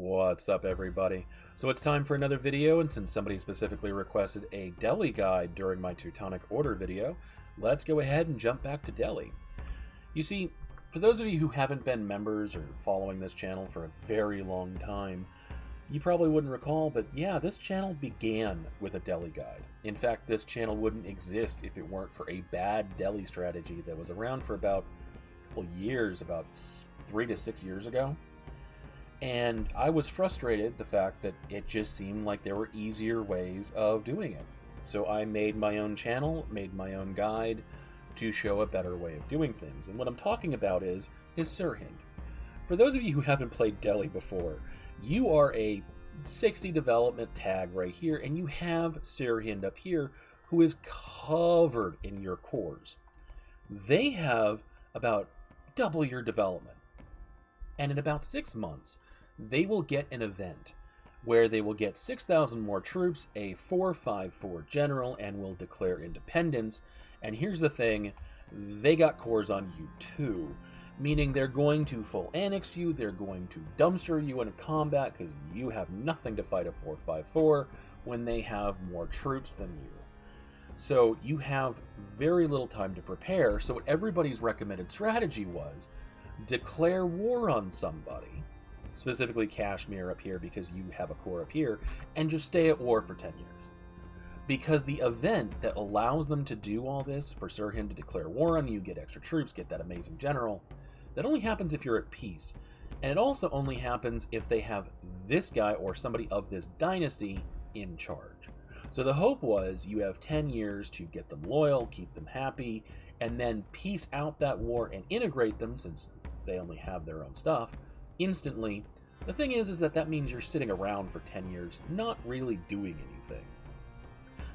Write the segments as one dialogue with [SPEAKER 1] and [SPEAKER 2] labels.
[SPEAKER 1] What's up, everybody? So it's time for another video, and since somebody specifically requested a Delhi guide during my Teutonic Order video, let's go ahead and jump back to Delhi. You see, for those of you who haven't been members or following this channel for a very long time, you probably wouldn't recall, but yeah, this channel began with a Delhi guide. In fact, this channel wouldn't exist if it weren't for a bad Delhi strategy that was around for about a couple years, about 3 to 6 years ago. And I was frustrated the fact that it just seemed like there were easier ways of doing it. So I made my own channel, made my own guide to show a better way of doing things. And what I'm talking about is Sirhind. For those of you who haven't played Delhi before, you are a 60 development tag right here, and you have Sirhind up here, who is covered in your cores. They have about double your development. And in about 6 months, they will get an event where they will get 6,000 more troops, a 454 general, and will declare independence. And here's the thing, they got cores on you too, meaning they're going to full annex you, they're going to dumpster you in combat because you have nothing to fight a 454 when they have more troops than you. So you have very little time to prepare, so what everybody's recommended strategy was, declare war on somebody, specifically Kashmir up here because you have a core up here, and just stay at war for 10 years. Because the event that allows them to do all this, for Sirhind to declare war on you, get extra troops, get that amazing general, that only happens if you're at peace. And it also only happens if they have this guy or somebody of this dynasty in charge. So the hope was you have 10 years to get them loyal, keep them happy, and then peace out that war and integrate them, since they only have their own stuff, instantly. The thing is that means you're sitting around for 10 years, not really doing anything.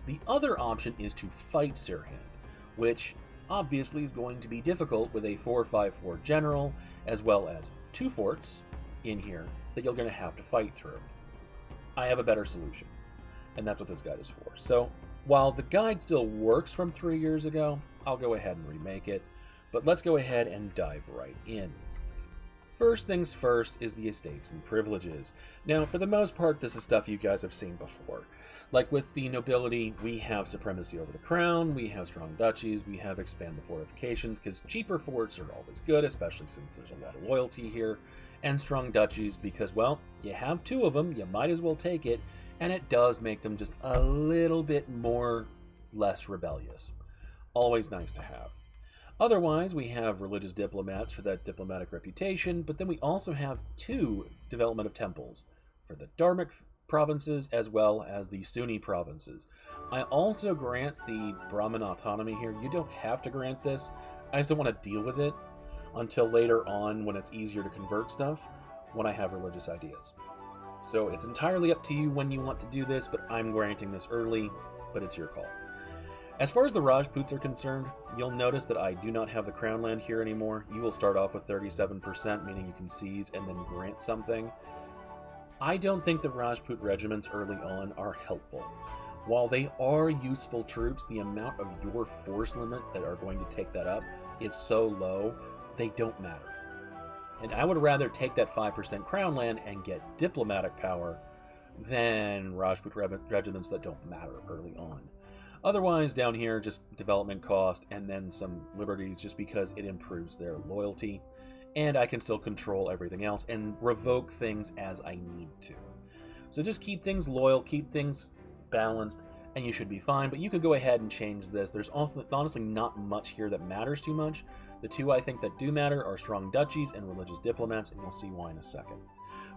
[SPEAKER 1] The other option is to fight Sirhind, which obviously is going to be difficult with a 454 general, as well as 2 forts in here that you're going to have to fight through. I have a better solution, and that's what this guide is for. So while the guide still works from 3 years ago, I'll go ahead and remake it, but let's go ahead and dive right in. First things first is the estates and privileges. Now, for the most part, this is stuff you guys have seen before. Like with the nobility, we have supremacy over the crown, we have strong duchies, we have expand the fortifications, because cheaper forts are always good, especially since there's a lot of loyalty here, and strong duchies because, well, you have 2 of them, you might as well take it, and it does make them just a little bit less rebellious. Always nice to have. Otherwise, we have religious diplomats for that diplomatic reputation, but then we also have 2 development of temples for the Dharmic provinces as well as the Sunni provinces. I also grant the Brahmin autonomy here. You don't have to grant this. I just don't want to deal with it until later on when it's easier to convert stuff when I have religious ideas. So it's entirely up to you when you want to do this, but I'm granting this early, but it's your call. As far as the Rajputs are concerned, you'll notice that I do not have the crown land here anymore. You will start off with 37%, meaning you can seize and then grant something. I don't think the Rajput regiments early on are helpful. While they are useful troops, the amount of your force limit that are going to take that up is so low, they don't matter. And I would rather take that 5% crown land and get diplomatic power than Rajput regiments that don't matter early on. Otherwise, down here, just development cost and then some liberties just because it improves their loyalty. And I can still control everything else and revoke things as I need to. So just keep things loyal, keep things balanced, and you should be fine. But you could go ahead and change this. There's also honestly not much here that matters too much. The 2 I think that do matter are strong duchies and religious diplomats, and you'll see why in a second.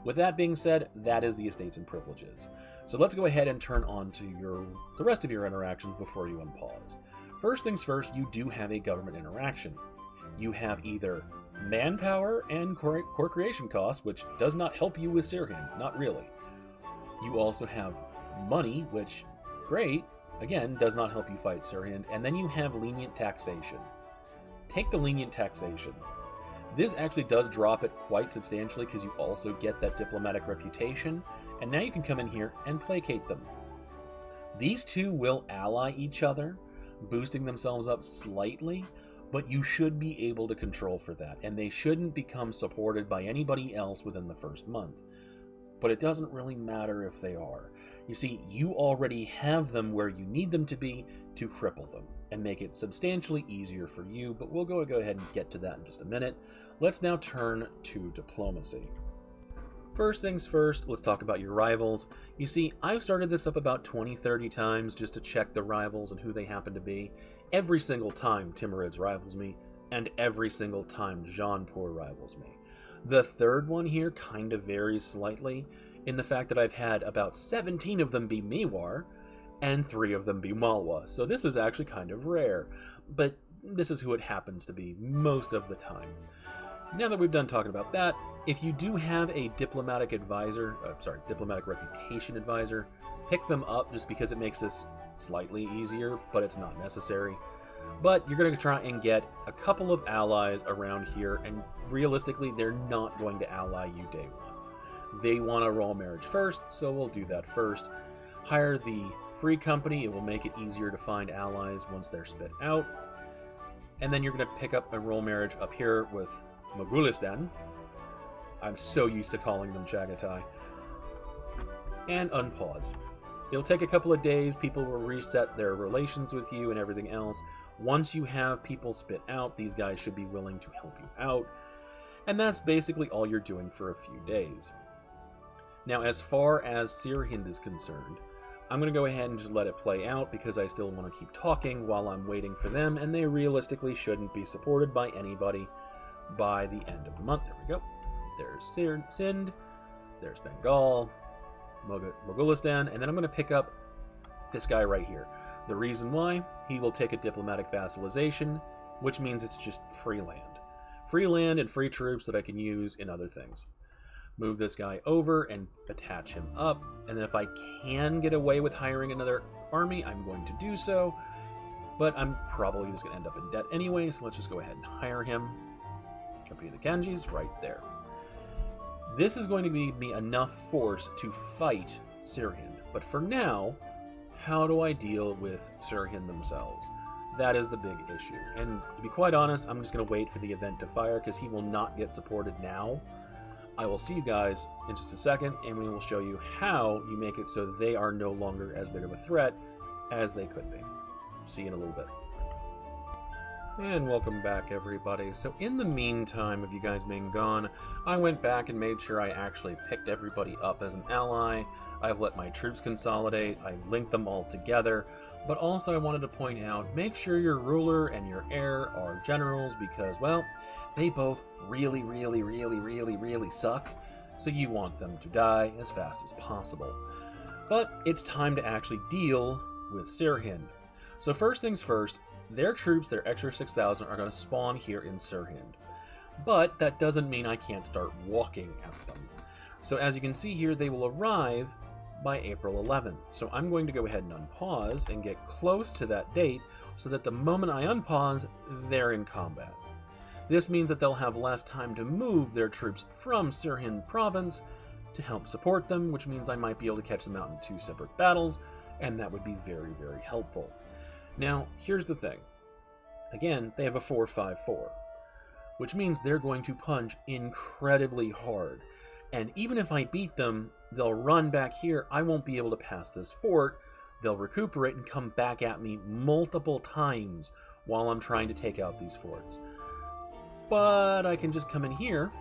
[SPEAKER 1] With that being said, that is the estates and privileges. So let's go ahead and turn on to the rest of your interactions before you unpause. First things first, you do have a government interaction. You have either manpower and core creation costs, which does not help you with Sirhind, not really. You also have money, which, great, again, does not help you fight Sirhind. And then you have lenient taxation. Take the lenient taxation. This actually does drop it quite substantially because you also get that diplomatic reputation, and now you can come in here and placate them. These 2 will ally each other, boosting themselves up slightly, but you should be able to control for that, and they shouldn't become supported by anybody else within the first month. but it doesn't really matter if they are. You see, you already have them where you need them to be to cripple them and make it substantially easier for you, but we'll go ahead and get to that in just a minute. Let's now turn to diplomacy. First things first, let's talk about your rivals. You see, I've started this up about 20-30 times just to check the rivals and who they happen to be. Every single time Timurids rivals me, and every single time Jaunpur rivals me. The third one here kind of varies slightly in the fact that I've had about 17 of them be Mewar, and 3 of them be Malwa, so this is actually kind of rare, but this is who it happens to be most of the time. Now that we've done talking about that, if you do have a diplomatic reputation advisor, pick them up just because it makes this slightly easier, but it's not necessary. But you're going to try and get a couple of allies around here, and realistically, they're not going to ally you day one. They want a royal marriage first, so we'll do that first. Hire the free company, it will make it easier to find allies once they're spit out. And then you're going to pick up a royal marriage up here with Mogulistan. I'm so used to calling them Chagatai. And unpause. It'll take a couple of days, people will reset their relations with you and everything else. Once you have people spit out, these guys should be willing to help you out. And that's basically all you're doing for a few days. Now, as far as Sirhind is concerned, I'm going to go ahead and just let it play out because I still want to keep talking while I'm waiting for them, and they realistically shouldn't be supported by anybody by the end of the month. There we go. There's Sind, there's Bengal, Mogulistan, and then I'm going to pick up this guy right here. The reason why, he will take a diplomatic vassalization, which means it's just free land. Free land and free troops that I can use in other things. Move this guy over and attach him up, and then if I can get away with hiring another army, I'm going to do so, but I'm probably just going to end up in debt anyway, so let's just go ahead and hire him. Copy the kanjis right there. This is going to give me enough force to fight Sirhind, but for now, how do I deal with Sirhind themselves? That is the big issue, and to be quite honest, I'm just going to wait for the event to fire because he will not get supported now. I will see you guys in just a second, and we will show you how you make it so they are no longer as big of a threat as they could be. See you in a little bit. And welcome back, everybody. So in the meantime of you guys being gone, I went back and made sure I actually picked everybody up as an ally. I've let my troops consolidate, I've linked them all together, but also I wanted to point out, make sure your ruler and your heir are generals because, well, they both really suck, so you want them to die as fast as possible. But it's time to actually deal with Sirhind. So first things first, their troops, their extra 6,000, are going to spawn here in Sirhind. But that doesn't mean I can't start walking at them. So as you can see here, they will arrive by April 11th. So I'm going to go ahead and unpause and get close to that date so that the moment I unpause, they're in combat. This means that they'll have less time to move their troops from Sirhind province to help support them, which means I might be able to catch them out in 2 separate battles, and that would be very helpful. Now, here's the thing. Again, they have a 4-5-4, which means they're going to punch incredibly hard. And even if I beat them, they'll run back here. I won't be able to pass this fort. They'll recuperate and come back at me multiple times while I'm trying to take out these forts. But I can just come in here,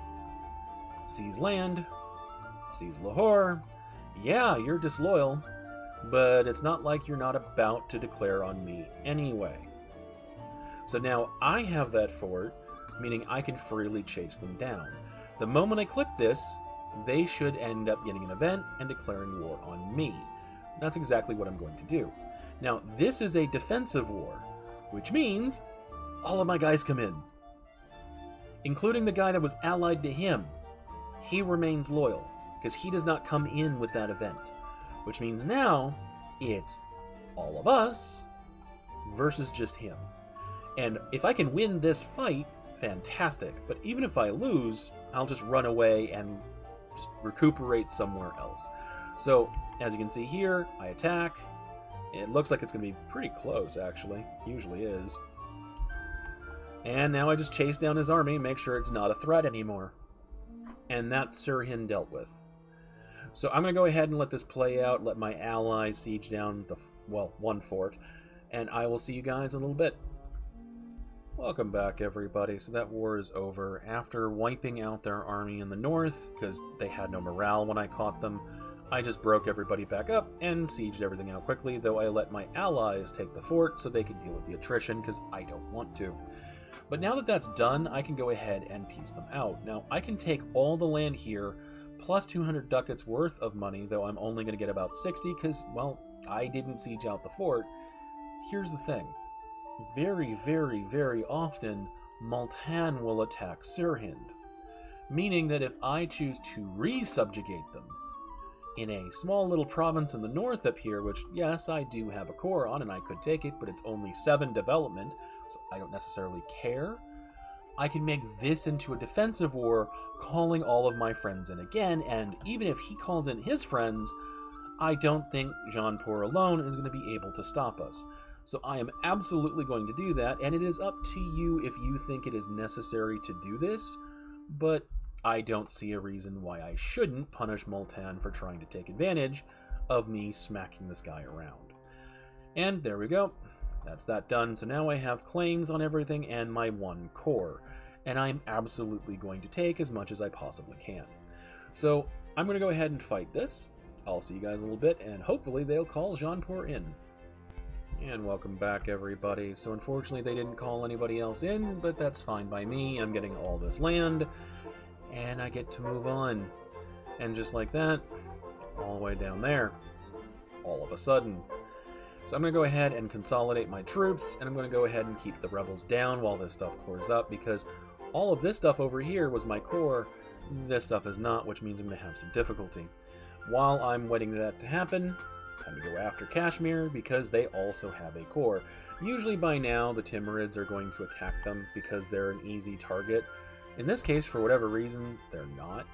[SPEAKER 1] seize land, seize Lahore. Yeah, you're disloyal, but it's not like you're not about to declare on me anyway. So now I have that fort, meaning I can freely chase them down. The moment I click this, they should end up getting an event and declaring war on me. That's exactly what I'm going to do. Now, this is a defensive war, which means all of my guys come in, including the guy that was allied to him. He remains loyal, because he does not come in with that event. Which means now, it's all of us versus just him. And if I can win this fight, fantastic. But even if I lose, I'll just run away and just recuperate somewhere else. So, as you can see here, I attack. It looks like it's going to be pretty close, actually. Usually is. And now I just chase down his army, make sure it's not a threat anymore. And that's Sirhind dealt with. So I'm going to go ahead and let this play out, let my allies siege down one fort, and I will see you guys in a little bit. Welcome back, everybody. So that war is over. After wiping out their army in the north, because they had no morale when I caught them, I just broke everybody back up and sieged everything out quickly, though I let my allies take the fort so they could deal with the attrition, because I don't want to. But now that that's done, I can go ahead and piece them out. Now, I can take all the land here, plus 200 ducats worth of money, though I'm only going to get about 60, because, well, I didn't siege out the fort. Here's the thing. Very, very, very often, Multan will attack Sirhind, meaning that if I choose to re-subjugate them in a small little province in the north up here, which, yes, I do have a core on and I could take it, but it's only 7 development, so I don't necessarily care, I can make this into a defensive war, calling all of my friends in again, and even if he calls in his friends, I don't think Jaunpur alone is going to be able to stop us. So I am absolutely going to do that, and it is up to you if you think it is necessary to do this, but I don't see a reason why I shouldn't punish Multan for trying to take advantage of me smacking this guy around. And there we go. That's that done. So now I have claims on everything and my 1 core, and I'm absolutely going to take as much as I possibly can. So I'm going to go ahead and fight this. I'll see you guys in a little bit, and hopefully they'll call Jaunpur in. And welcome back, everybody. So unfortunately they didn't call anybody else in, but that's fine by me. I'm getting all this land, and I get to move on. And just like that, all the way down there, all of a sudden. So I'm going to go ahead and consolidate my troops, and I'm going to go ahead and keep the rebels down while this stuff cores up, because all of this stuff over here was my core. This stuff is not, which means I'm going to have some difficulty. While I'm waiting for that to happen, time to go after Kashmir, because they also have a core. Usually by now, the Timurids are going to attack them because they're an easy target. In this case, for whatever reason, they're not,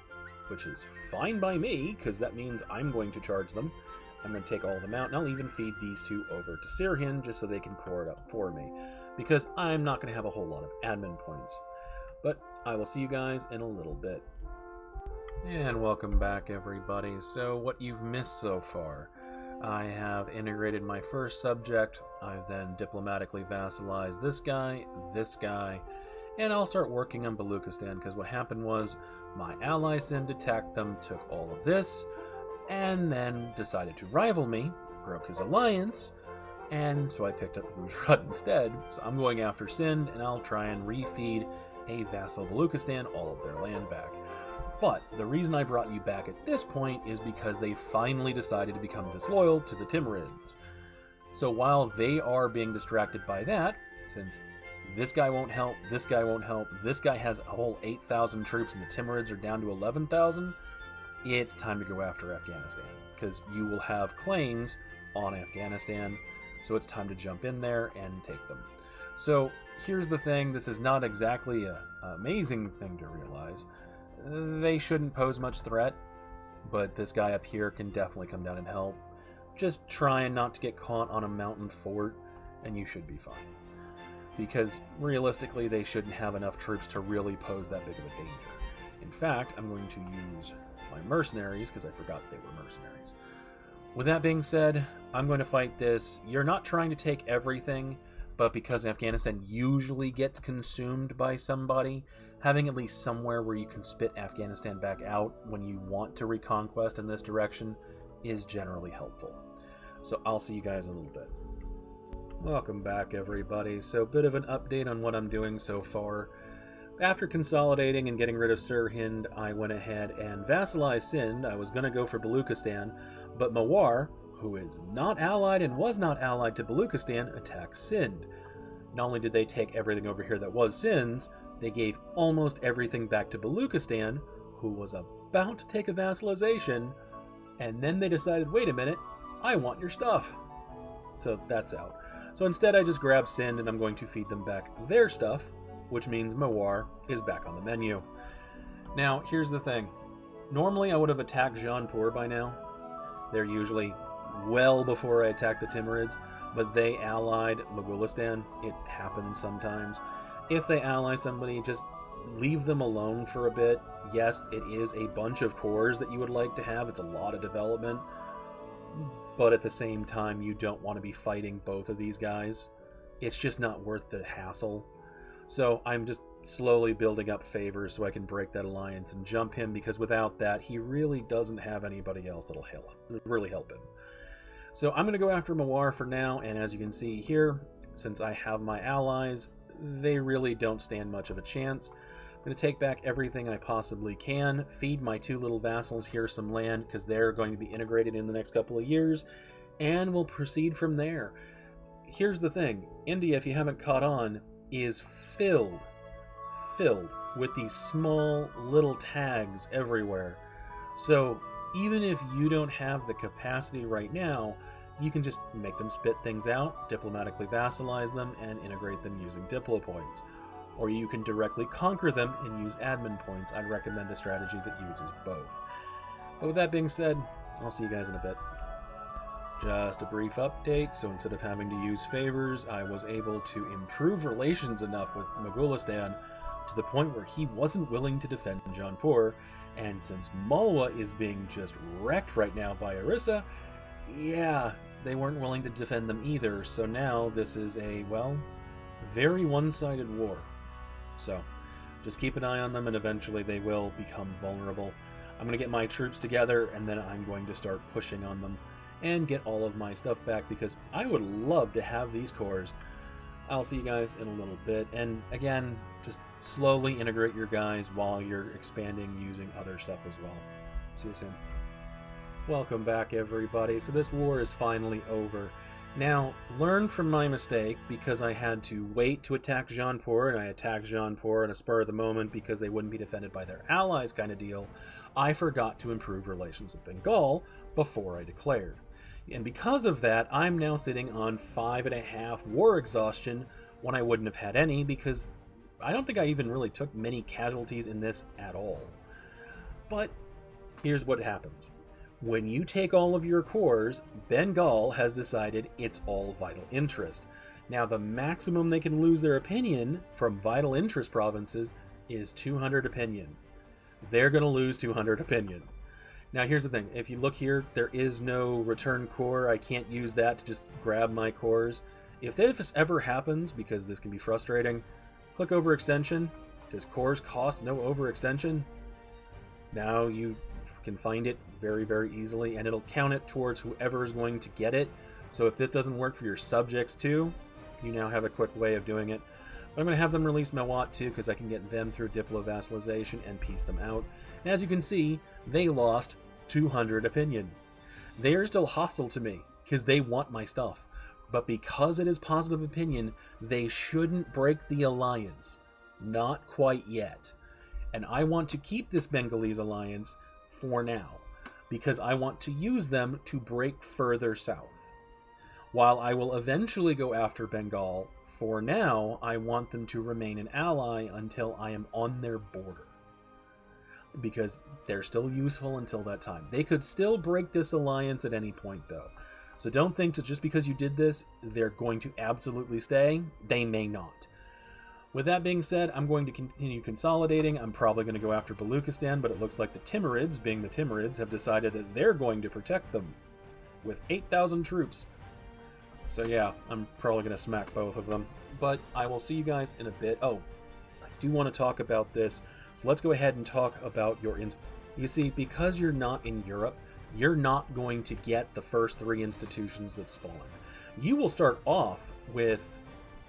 [SPEAKER 1] which is fine by me, because that means I'm going to charge them. I'm going to take all of them out, and I'll even feed these 2 over to Sirhind just so they can core it up for me, because I'm not going to have a whole lot of admin points. But I will see you guys in a little bit. And welcome back, everybody. So what you've missed so far: I have integrated my first subject, I've then diplomatically vassalized this guy, and I'll start working on Baluchistan, because what happened was my ally Sind attacked them, took all of this, and then decided to rival me, broke his alliance, and so I picked up Gujarat instead. So I'm going after Sind, and I'll try and refeed a vassal Baluchistan all of their land back. But the reason I brought you back at this point is because they finally decided to become disloyal to the Timurids. So while they are being distracted by that, since this guy won't help, this guy won't help, this guy has a whole 8,000 troops and the Timurids are down to 11,000, it's time to go after Afghanistan, because you will have claims on Afghanistan, so it's time to jump in there and take them. So here's the thing, this is not exactly an amazing thing to realize. They shouldn't pose much threat, but this guy up here can definitely come down and help. Just trying not to get caught on a mountain fort, and you should be fine. Because realistically, they shouldn't have enough troops to really pose that big of a danger. In fact, I'm going to use my mercenaries, because I forgot they were mercenaries. With that being said, I'm going to fight this. You're not trying to take everything, but because Afghanistan usually gets consumed by somebody, having at least somewhere where you can spit Afghanistan back out when you want to reconquest in this direction is generally helpful. So I'll see you guys in a little bit. Welcome back, everybody. So a bit of an update on what I'm doing so far. After consolidating and getting rid of Sirhind, I went ahead and vassalized Sind. I was going to go for Baluchistan, but Mewar, who is not allied and was not allied to Baluchistan, attacked Sind. Not only did they take everything over here that was Sind's, they gave almost everything back to Baluchistan, who was about to take a vassalization, and then they decided, wait a minute, I want your stuff. So that's out. So instead I just grabbed Sind and I'm going to feed them back their stuff, which means Mewar is back on the menu. Now, here's the thing. Normally I would have attacked Jaunpur by now. They're usually well before I attack the Timurids, but they allied Mogulistan. It happens sometimes. If they ally somebody, just leave them alone for a bit. Yes, it is a bunch of cores that you would like to have. It's a lot of development. But at the same time, you don't want to be fighting both of these guys. It's just not worth the hassle. So I'm just slowly building up favors so I can break that alliance and jump him, because without that, he really doesn't have anybody else that'll really help him. So I'm going to go after Mawar for now, and as you can see here, since I have my allies, they really don't stand much of a chance. I'm going to take back everything I possibly can, feed my 2 little vassals here some land, because they're going to be integrated in the next couple of years, and we'll proceed from there. Here's the thing, India, if you haven't caught on, is filled with these small little tags everywhere. So even if you don't have the capacity right now, you can just make them spit things out, diplomatically vassalize them, and integrate them using Diplo points. Or you can directly conquer them and use admin points. I'd recommend a strategy that uses both. But with that being said, I'll see you guys in a bit. Just a brief update, so instead of having to use favors, I was able to improve relations enough with Mogulistan to the point where he wasn't willing to defend Jaunpur, and since Malwa is being just wrecked right now by Orissa, yeah, they weren't willing to defend them either, so now this is a, well, very one-sided war. So, just keep an eye on them and eventually they will become vulnerable. I'm going to get my troops together and then I'm going to start pushing on them and get all of my stuff back, because I would love to have these cores. I'll see you guys in a little bit, and again, just slowly integrate your guys while you're expanding using other stuff as well. See you soon. Welcome back, everybody. So this war is finally over. Now, learn from my mistake, because I had to wait to attack Jaunpur, and I attacked Jaunpur in a spur of the moment because they wouldn't be defended by their allies kind of deal. I forgot to improve relations with Bengal before I declared. And because of that, I'm now sitting on 5.5 war exhaustion when I wouldn't have had any, because I don't think I even really took many casualties in this at all. But here's what happens. When you take all of your cores, Bengal has decided it's all vital interest. Now, the maximum they can lose their opinion from vital interest provinces is 200 opinion. They're going to lose 200 opinion. Now, here's the thing. If you look here, there is no return core. I can't use that to just grab my cores. If this ever happens, because this can be frustrating, click overextension, because cores cost no overextension. Now you can find it very, very easily, and it'll count it towards whoever is going to get it. So if this doesn't work for your subjects too, you now have a quick way of doing it. But I'm going to have them release Mewat too, because I can get them through Diplo vassalization and piece them out. And as you can see, they lost 200 opinion. They are still hostile to me, because they want my stuff. But because it is positive opinion, they shouldn't break the alliance. Not quite yet. And I want to keep this Bengalese alliance for now, because I want to use them to break further south. While I will eventually go after Bengal, for now, I want them to remain an ally until I am on their border. Because they're still useful until that time. They could still break this alliance at any point, though. So don't think that just because you did this, they're going to absolutely stay. They may not. With that being said, I'm going to continue consolidating. I'm probably going to go after Baluchistan, but it looks like the Timurids, being the Timurids, have decided that they're going to protect them with 8,000 troops. So yeah, I'm probably going to smack both of them. But I will see you guys in a bit. Oh, I do want to talk about this. So let's go ahead and talk about your... You see, because you're not in Europe, you're not going to get the first 3 institutions that spawn. You will start off with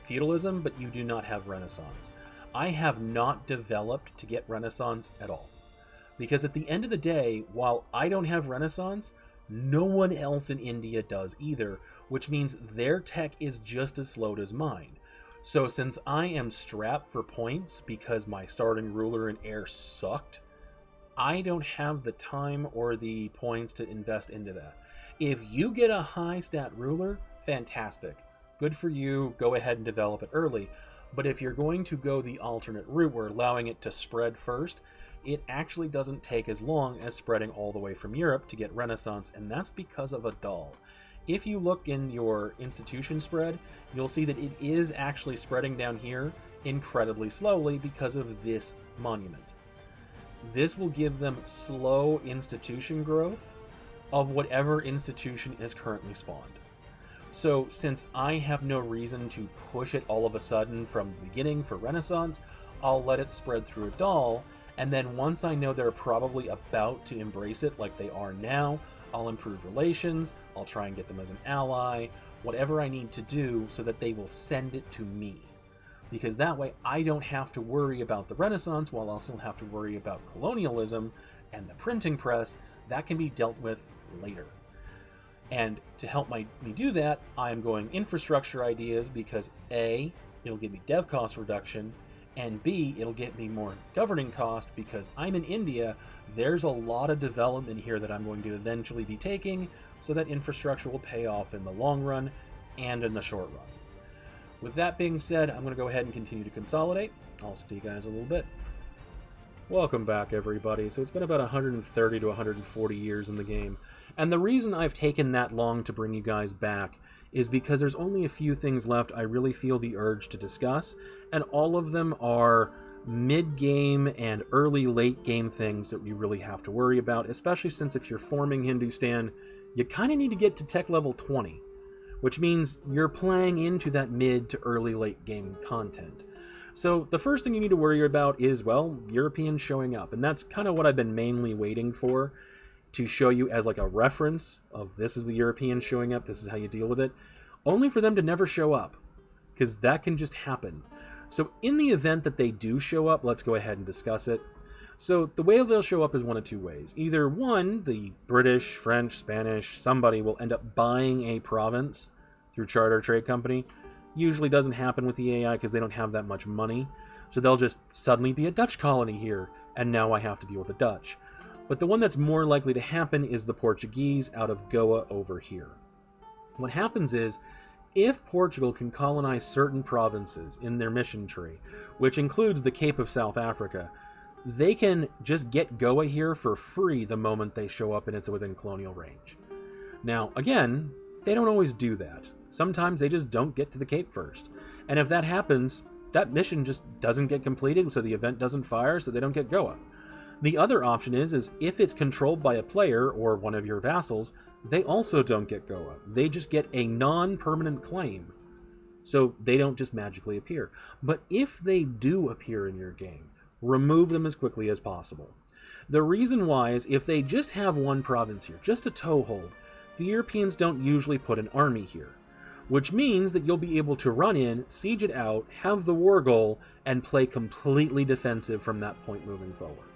[SPEAKER 1] feudalism, but you do not have Renaissance. I have not developed to get Renaissance at all. Because at the end of the day, while I don't have Renaissance, no one else in India does either, which means their tech is just as slow as mine. So since I am strapped for points because my starting ruler and heir sucked, I don't have the time or the points to invest into that. If you get a high stat ruler, fantastic. Good for you, go ahead and develop it early. But if you're going to go the alternate route, where allowing it to spread first, it actually doesn't take as long as spreading all the way from Europe to get Renaissance, and that's because of a doll. If you look in your institution spread, you'll see that it is actually spreading down here incredibly slowly because of this monument. This will give them slow institution growth of whatever institution is currently spawned. So since I have no reason to push it all of a sudden from the beginning for Renaissance, I'll let it spread through a doll, and then once I know they're probably about to embrace it like they are now, I'll improve relations, I'll try and get them as an ally, whatever I need to do so that they will send it to me. Because that way I don't have to worry about the Renaissance while I also have to worry about colonialism and the printing press. That can be dealt with later. And to help me do that, I'm going infrastructure ideas because A, it'll give me dev cost reduction, and B, it'll get me more governing cost because I'm in India. There's a lot of development here that I'm going to eventually be taking, so that infrastructure will pay off in the long run and in the short run. With that being said, I'm going to go ahead and continue to consolidate. I'll see you guys in a little bit. Welcome back, everybody. So it's been about 130 to 140 years in the game. And the reason I've taken that long to bring you guys back is because there's only a few things left I really feel the urge to discuss, and all of them are mid-game and late game things that you really have to worry about, especially since if you're forming Hindustan, you kind of need to get to tech level 20, which means you're playing into that mid to late game content. So the first thing you need to worry about is, well, Europeans showing up, and that's kind of what I've been mainly waiting for, to show you as like a reference of this is the European showing up, this is how you deal with it, only for them to never show up, because that can just happen. So in the event that they do show up, let's go ahead and discuss it. So the way they'll show up is one of two ways. Either one, the British, French, Spanish, somebody will end up buying a province through Charter Trade Company. Usually doesn't happen with the AI because they don't have that much money. So they'll just suddenly be a Dutch colony here, and now I have to deal with the Dutch. But the one that's more likely to happen is the Portuguese out of Goa over here. What happens is, if Portugal can colonize certain provinces in their mission tree, which includes the Cape of South Africa, they can just get Goa here for free the moment they show up and it's within colonial range. Now, again, they don't always do that. Sometimes they just don't get to the Cape first. And if that happens, that mission just doesn't get completed, so the event doesn't fire, so they don't get Goa. The other option is if it's controlled by a player or one of your vassals, they also don't get Goa. They just get a non-permanent claim. So they don't just magically appear. But if they do appear in your game, remove them as quickly as possible. The reason why is if they just have one province here, just a toehold, the Europeans don't usually put an army here, which means that you'll be able to run in, siege it out, have the war goal, and play completely defensive from that point moving forward.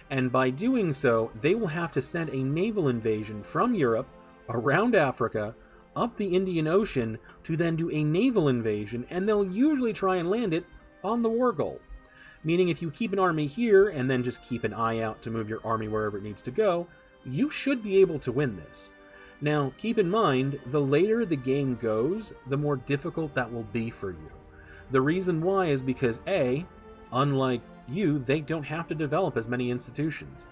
[SPEAKER 1] And by doing so, they will have to send a naval invasion from Europe, around Africa, up the Indian Ocean, to then do a naval invasion, and they'll usually try and land it on the war goal. Meaning if you keep an army here, and then just keep an eye out to move your army wherever it needs to go, you should be able to win this. Now, keep in mind, the later the game goes, the more difficult that will be for you. The reason why is because A, unlike you, they don't have to develop as many institutions.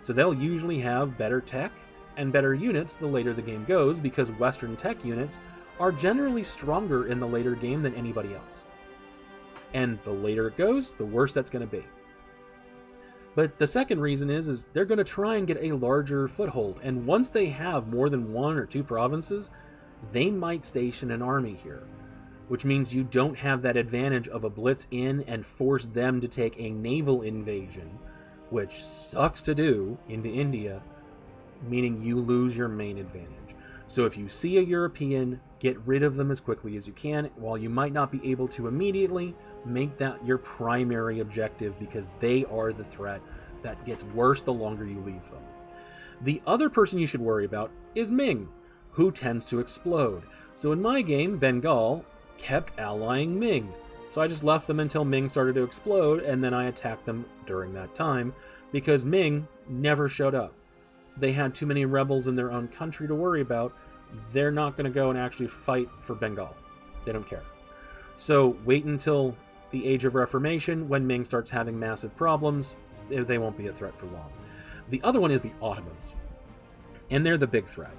[SPEAKER 1] So they'll usually have better tech and better units the later the game goes, because Western tech units are generally stronger in the later game than anybody else. And the later it goes, the worse that's going to be. But the second reason is they're going to try and get a larger foothold, and once they have more than one or two provinces, they might station an army here, which means you don't have that advantage of a blitz in and force them to take a naval invasion, which sucks to do, into India, meaning you lose your main advantage. So if you see a European, get rid of them as quickly as you can. While you might not be able to immediately, make that your primary objective, because they are the threat that gets worse the longer you leave them. The other person you should worry about is Ming, who tends to explode. So in my game, Bengal kept allying Ming. So I just left them until Ming started to explode, and then I attacked them during that time, because Ming never showed up. They had too many rebels in their own country to worry about. They're not going to go and actually fight for Bengal. They don't care. So wait until the Age of Reformation, when Ming starts having massive problems. They won't be a threat for long. The other one is the Ottomans, and they're the big threat.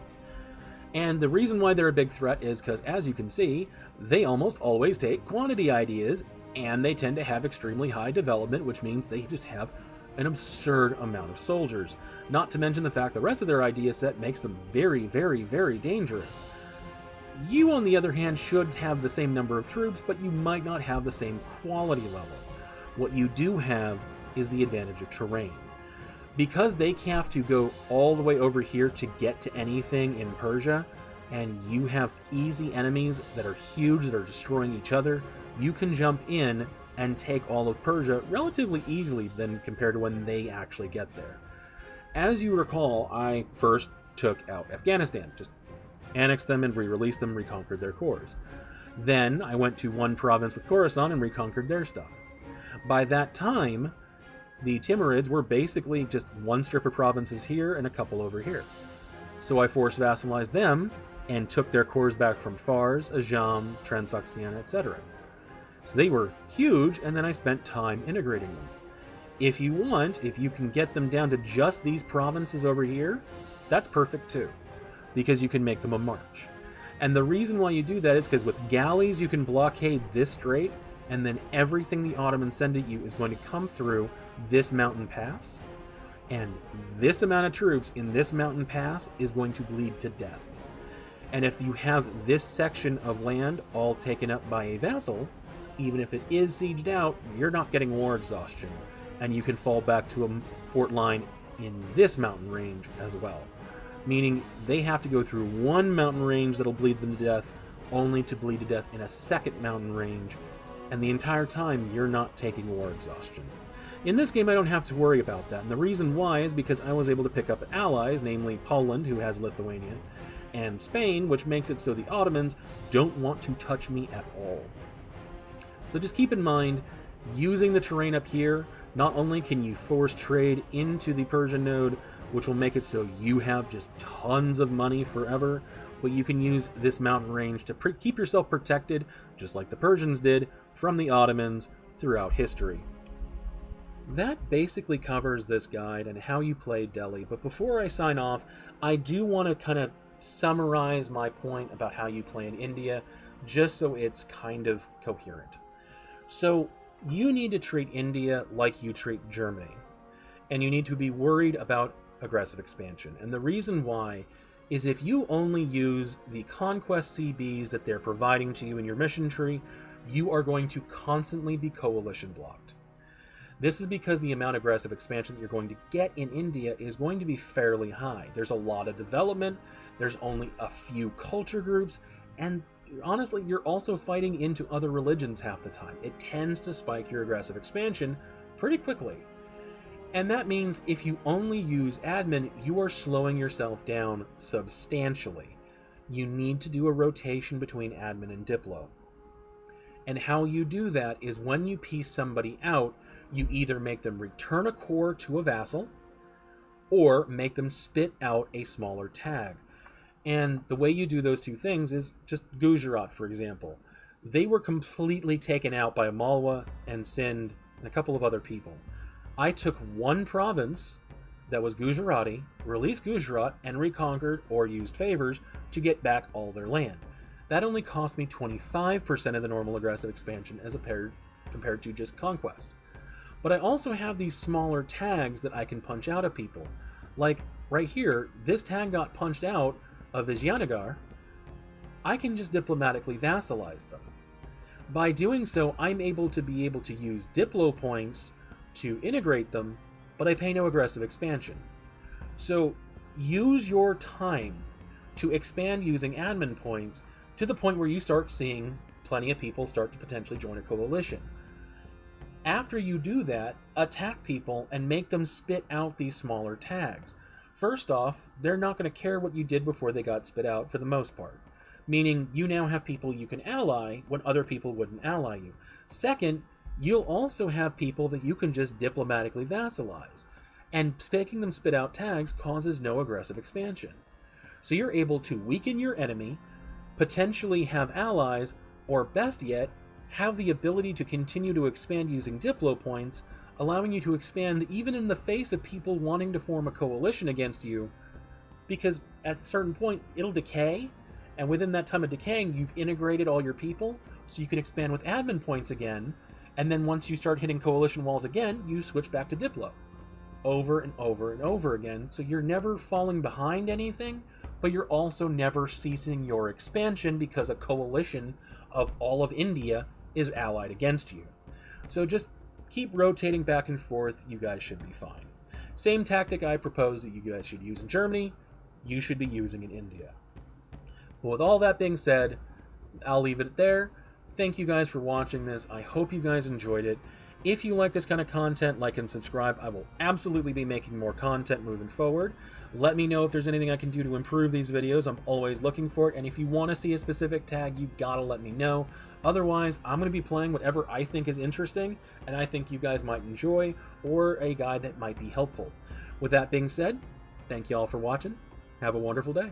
[SPEAKER 1] And the reason why they're a big threat is because, as you can see, they almost always take quantity ideas and they tend to have extremely high development, which means they just have an absurd amount of soldiers. Not to mention the fact the rest of their idea set makes them very, very, very dangerous. You, on the other hand, should have the same number of troops, but you might not have the same quality level. What you do have is the advantage of terrain. Because they have to go all the way over here to get to anything in Persia, and you have easy enemies that are huge, that are destroying each other, you can jump in and take all of Persia relatively easily than compared to when they actually get there. As you recall, I first took out Afghanistan, just annexed them and re-released them, reconquered their cores. Then I went to one province with Khorasan and reconquered their stuff. By that time, the Timurids were basically just one strip of provinces here and a couple over here. So I forced vassalized them and took their cores back from Fars, Ajam, Transoxiana, etc. So they were huge, and then I spent time integrating them. If you want, if you can get them down to just these provinces over here, that's perfect too, because you can make them a march. And the reason why you do that is because with galleys you can blockade this strait, and then everything the Ottomans send at you is going to come through this mountain pass, and this amount of troops in this mountain pass is going to bleed to death. And if you have this section of land all taken up by a vassal, even if it is sieged out, you're not getting war exhaustion, and you can fall back to a fort line in this mountain range as well. Meaning they have to go through one mountain range that'll bleed them to death, only to bleed to death in a second mountain range, and the entire time you're not taking war exhaustion. In this game I don't have to worry about that, and the reason why is because I was able to pick up allies, namely Poland, who has Lithuania, and Spain, which makes it so the Ottomans don't want to touch me at all. So just keep in mind, using the terrain up here, not only can you force trade into the Persian node, which will make it so you have just tons of money forever, but you can use this mountain range to keep yourself protected, just like the Persians did, from the Ottomans throughout history. That basically covers this guide and how you play Delhi, but before I sign off, I do want to kind of summarize my point about how you play in India, just so it's kind of coherent. So, you need to treat India like you treat Germany, and you need to be worried about aggressive expansion. And the reason why is if you only use the conquest CBs that they're providing to you in your mission tree, you are going to constantly be coalition blocked. This is because the amount of aggressive expansion that you're going to get in India is going to be fairly high. There's a lot of development, there's only a few culture groups, and honestly, you're also fighting into other religions half the time. It tends to spike your aggressive expansion pretty quickly. And that means if you only use admin, you are slowing yourself down substantially. You need to do a rotation between admin and diplo. And how you do that is when you piece somebody out, you either make them return a core to a vassal, or make them spit out a smaller tag. And the way you do those two things is just Gujarat, for example. They were completely taken out by Malwa and Sindh and a couple of other people. I took one province that was Gujarati, released Gujarat, and reconquered or used favors to get back all their land. That only cost me 25% of the normal aggressive expansion as compared to just conquest. But I also have these smaller tags that I can punch out of people. Like right here, this tag got punched out of Vijayanagar. I can just diplomatically vassalize them. By doing so, I'm able to use diplo points to integrate them, but I pay no aggressive expansion. So use your time to expand using admin points to the point where you start seeing plenty of people start to potentially join a coalition. After you do that, attack people and make them spit out these smaller tags. First off, they're not going to care what you did before they got spit out for the most part, meaning you now have people you can ally when other people wouldn't ally you. Second, you'll also have people that you can just diplomatically vassalize, and making them spit out tags causes no aggressive expansion. So you're able to weaken your enemy, potentially have allies, or best yet, have the ability to continue to expand using diplo points, allowing you to expand even in the face of people wanting to form a coalition against you, because at a certain point it'll decay, and within that time of decaying you've integrated all your people, so you can expand with admin points again, And then once you start hitting coalition walls again, you switch back to Diplo. Over and over and over again, so you're never falling behind anything, but you're also never ceasing your expansion because a coalition of all of India is allied against you. So just keep rotating back and forth, you guys should be fine. Same tactic I propose that you guys should use in Germany, you should be using in India. But with all that being said, I'll leave it there. Thank you guys for watching this. I hope you guys enjoyed it. If you like this kind of content, like and subscribe. I will absolutely be making more content moving forward. Let me know if there's anything I can do to improve these videos. I'm always looking for it. And if you want to see a specific tag, you gotta let me know. Otherwise, I'm going to be playing whatever I think is interesting and I think you guys might enjoy, or a guide that might be helpful. With that being said, thank you all for watching. Have a wonderful day.